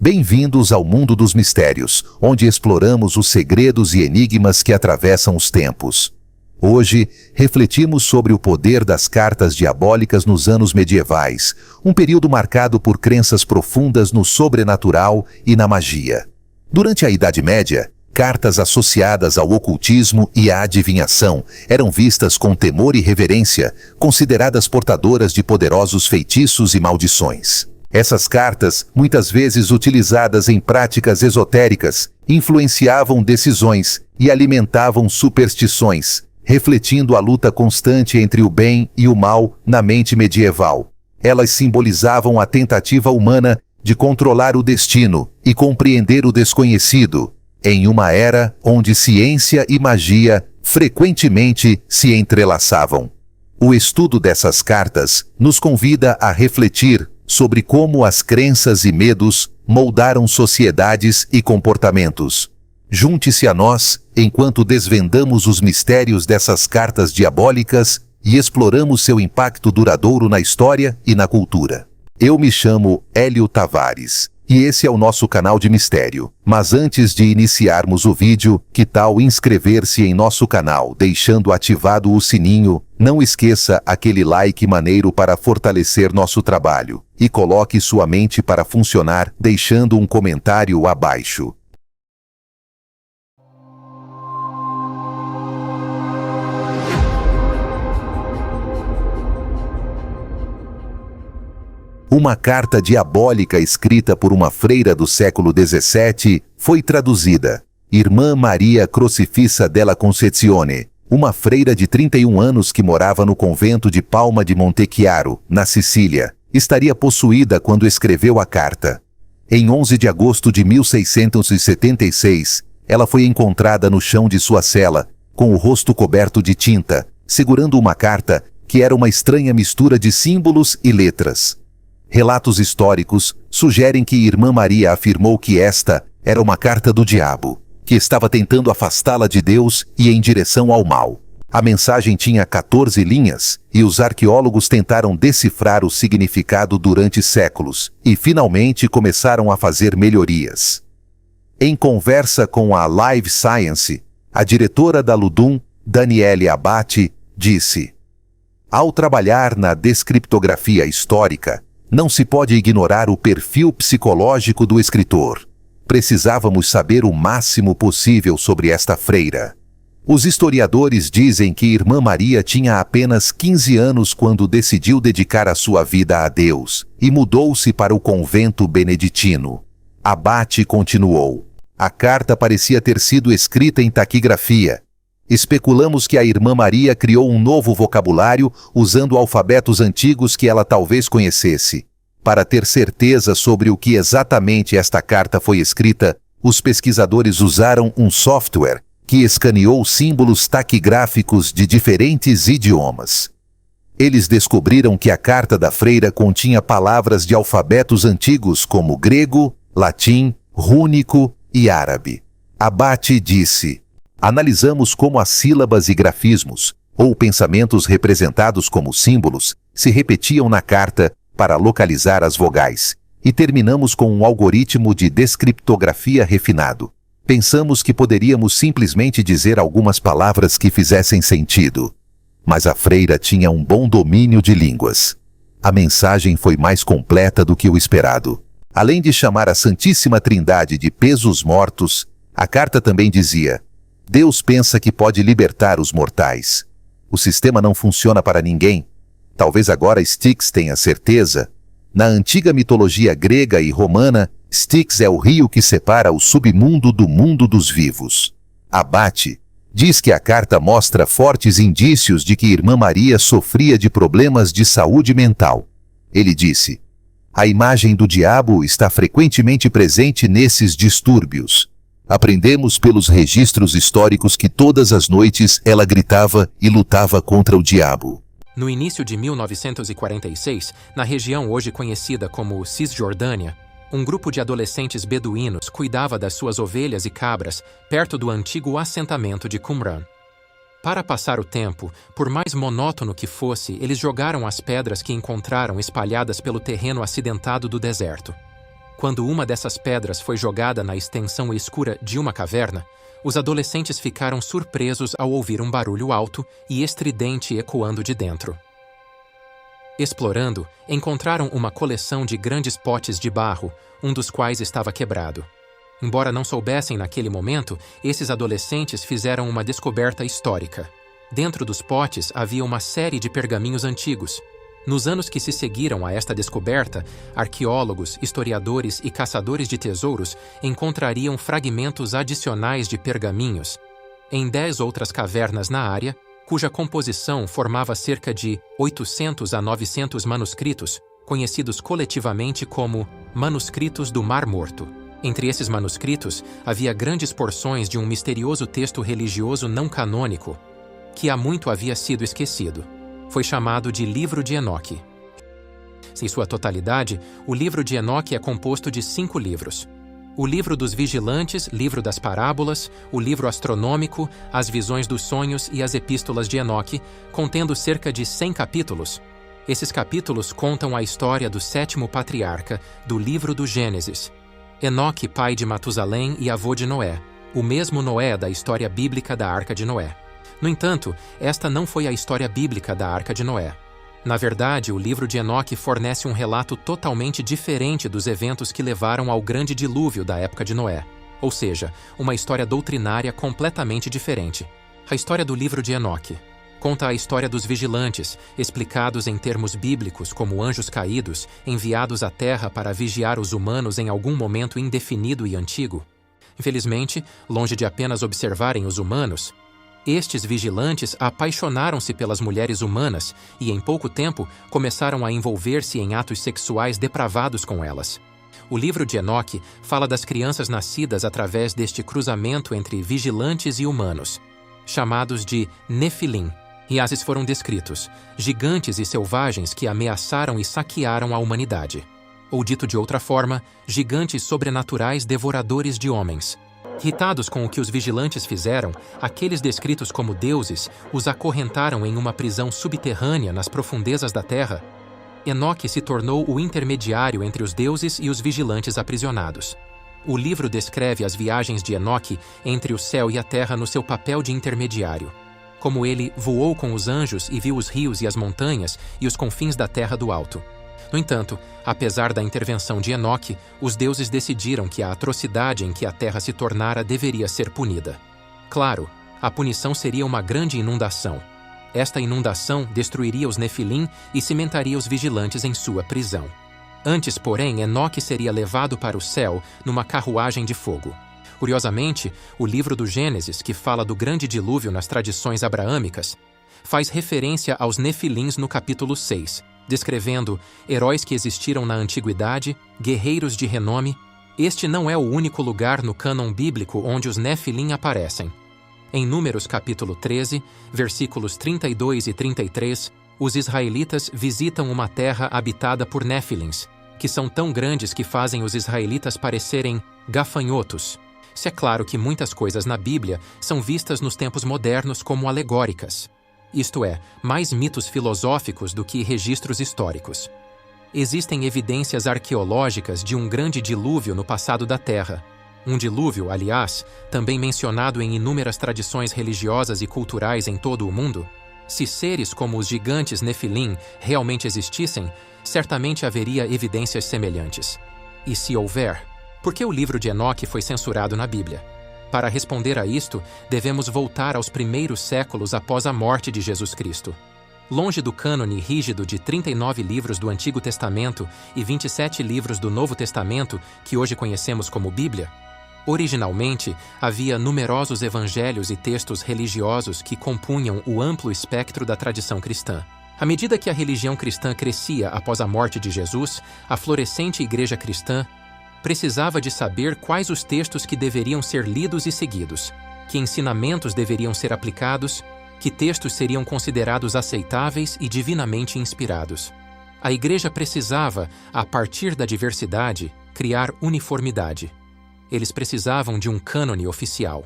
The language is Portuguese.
Bem-vindos ao mundo dos mistérios, onde exploramos os segredos e enigmas que atravessam os tempos. Hoje, refletimos sobre o poder das cartas diabólicas nos anos medievais, um período marcado por crenças profundas no sobrenatural e na magia. Durante a Idade Média, cartas associadas ao ocultismo e à adivinhação eram vistas com temor e reverência, consideradas portadoras de poderosos feitiços e maldições. Essas cartas, muitas vezes utilizadas em práticas esotéricas, influenciavam decisões e alimentavam superstições, refletindo a luta constante entre o bem e o mal na mente medieval. Elas simbolizavam a tentativa humana de controlar o destino e compreender o desconhecido, em uma era onde ciência e magia frequentemente se entrelaçavam. O estudo dessas cartas nos convida a refletir sobre como as crenças e medos moldaram sociedades e comportamentos. Junte-se a nós enquanto desvendamos os mistérios dessas cartas diabólicas e exploramos seu impacto duradouro na história e na cultura. Eu me chamo Hélio Tavares e esse é o nosso canal de mistério. Mas antes de iniciarmos o vídeo, que tal inscrever-se em nosso canal deixando ativado o sininho? Não esqueça aquele like maneiro para fortalecer nosso trabalho. E coloque sua mente para funcionar deixando um comentário abaixo. Uma carta diabólica escrita por uma freira do século XVII foi traduzida. Irmã Maria Crocifissa della Concezione, uma freira de 31 anos que morava no convento de Palma de Montechiaro, na Sicília, estaria possuída quando escreveu a carta. Em 11 de agosto de 1676, ela foi encontrada no chão de sua cela, com o rosto coberto de tinta, segurando uma carta que era uma estranha mistura de símbolos e letras. Relatos históricos sugerem que Irmã Maria afirmou que esta era uma carta do diabo, que estava tentando afastá-la de Deus e em direção ao mal. A mensagem tinha 14 linhas e os arqueólogos tentaram decifrar o significado durante séculos e finalmente começaram a fazer melhorias. Em conversa com a Live Science, a diretora da Ludum, Daniele Abate, disse: "Ao trabalhar na descriptografia histórica, não se pode ignorar o perfil psicológico do escritor. Precisávamos saber o máximo possível sobre esta freira." Os historiadores dizem que Irmã Maria tinha apenas 15 anos quando decidiu dedicar a sua vida a Deus e mudou-se para o convento beneditino. Abate continuou: "A carta parecia ter sido escrita em taquigrafia. Especulamos que a Irmã Maria criou um novo vocabulário usando alfabetos antigos que ela talvez conhecesse. Para ter certeza sobre o que exatamente esta carta foi escrita, os pesquisadores usaram um software que escaneou símbolos taquigráficos de diferentes idiomas. Eles descobriram que a carta da freira continha palavras de alfabetos antigos como grego, latim, rúnico e árabe." Abate disse: "Analisamos como as sílabas e grafismos, ou pensamentos representados como símbolos, se repetiam na carta para localizar as vogais, e terminamos com um algoritmo de descriptografia refinado. Pensamos que poderíamos simplesmente dizer algumas palavras que fizessem sentido. Mas a freira tinha um bom domínio de línguas. A mensagem foi mais completa do que o esperado. Além de chamar a Santíssima Trindade de pesos mortos, a carta também dizia: Deus pensa que pode libertar os mortais. O sistema não funciona para ninguém. Talvez agora Styx tenha certeza. Na antiga mitologia grega e romana, Styx é o rio que separa o submundo do mundo dos vivos." Abate diz que a carta mostra fortes indícios de que Irmã Maria sofria de problemas de saúde mental. Ele disse: "A imagem do diabo está frequentemente presente nesses distúrbios. Aprendemos pelos registros históricos que todas as noites ela gritava e lutava contra o diabo." No início de 1946, na região hoje conhecida como Cisjordânia, um grupo de adolescentes beduínos cuidava das suas ovelhas e cabras perto do antigo assentamento de Qumran. Para passar o tempo, por mais monótono que fosse, eles jogaram as pedras que encontraram espalhadas pelo terreno acidentado do deserto. Quando uma dessas pedras foi jogada na extensão escura de uma caverna, os adolescentes ficaram surpresos ao ouvir um barulho alto e estridente ecoando de dentro. Explorando, encontraram uma coleção de grandes potes de barro, um dos quais estava quebrado. Embora não soubessem naquele momento, esses adolescentes fizeram uma descoberta histórica. Dentro dos potes havia uma série de pergaminhos antigos. Nos anos que se seguiram a esta descoberta, arqueólogos, historiadores e caçadores de tesouros encontrariam fragmentos adicionais de pergaminhos em 10 outras cavernas na área, cuja composição formava cerca de 800 a 900 manuscritos, conhecidos coletivamente como Manuscritos do Mar Morto. Entre esses manuscritos, havia grandes porções de um misterioso texto religioso não canônico, que há muito havia sido esquecido. Foi chamado de Livro de Enoque. Em sua totalidade, o Livro de Enoque é composto de 5 livros. O Livro dos Vigilantes, Livro das Parábolas, o Livro Astronômico, as Visões dos Sonhos e as Epístolas de Enoque, contendo cerca de 100 capítulos. Esses capítulos contam a história do 7º patriarca do Livro do Gênesis, Enoque, pai de Matusalém e avô de Noé, o mesmo Noé da história bíblica da Arca de Noé. No entanto, esta não foi a história bíblica da Arca de Noé. Na verdade, o livro de Enoque fornece um relato totalmente diferente dos eventos que levaram ao grande dilúvio da época de Noé, ou seja, uma história doutrinária completamente diferente. A história do livro de Enoque conta a história dos vigilantes, explicados em termos bíblicos como anjos caídos, enviados à Terra para vigiar os humanos em algum momento indefinido e antigo. Infelizmente, longe de apenas observarem os humanos, estes vigilantes apaixonaram-se pelas mulheres humanas e, em pouco tempo, começaram a envolver-se em atos sexuais depravados com elas. O livro de Enoque fala das crianças nascidas através deste cruzamento entre vigilantes e humanos, chamados de Nefilim. E esses foram descritos, gigantes e selvagens que ameaçaram e saquearam a humanidade. Ou dito de outra forma, gigantes sobrenaturais devoradores de homens. Irritados com o que os vigilantes fizeram, aqueles descritos como deuses os acorrentaram em uma prisão subterrânea nas profundezas da terra. Enoque se tornou o intermediário entre os deuses e os vigilantes aprisionados. O livro descreve as viagens de Enoque entre o céu e a terra no seu papel de intermediário. Como ele voou com os anjos e viu os rios e as montanhas e os confins da terra do alto. No entanto, apesar da intervenção de Enoque, os deuses decidiram que a atrocidade em que a terra se tornara deveria ser punida. Claro, a punição seria uma grande inundação. Esta inundação destruiria os Nefilim e cimentaria os vigilantes em sua prisão. Antes, porém, Enoque seria levado para o céu numa carruagem de fogo. Curiosamente, o livro do Gênesis, que fala do grande dilúvio nas tradições abraâmicas, faz referência aos Nefilins no capítulo 6, descrevendo heróis que existiram na antiguidade, guerreiros de renome. Este não é o único lugar no cânon bíblico onde os Nefilim aparecem. Em Números capítulo 13, versículos 32 e 33, os israelitas visitam uma terra habitada por Nefilins, que são tão grandes que fazem os israelitas parecerem gafanhotos. Se é claro que muitas coisas na Bíblia são vistas nos tempos modernos como alegóricas. Isto é, mais mitos filosóficos do que registros históricos. Existem evidências arqueológicas de um grande dilúvio no passado da Terra. Um dilúvio, aliás, também mencionado em inúmeras tradições religiosas e culturais em todo o mundo. Se seres como os gigantes Nefilim realmente existissem, certamente haveria evidências semelhantes. E se houver, por que o livro de Enoque foi censurado na Bíblia? Para responder a isto, devemos voltar aos primeiros séculos após a morte de Jesus Cristo. Longe do cânone rígido de 39 livros do Antigo Testamento e 27 livros do Novo Testamento, que hoje conhecemos como Bíblia, originalmente havia numerosos evangelhos e textos religiosos que compunham o amplo espectro da tradição cristã. À medida que a religião cristã crescia após a morte de Jesus, a florescente igreja cristã precisava de saber quais os textos que deveriam ser lidos e seguidos, que ensinamentos deveriam ser aplicados, que textos seriam considerados aceitáveis e divinamente inspirados. A igreja precisava, a partir da diversidade, criar uniformidade. Eles precisavam de um cânone oficial.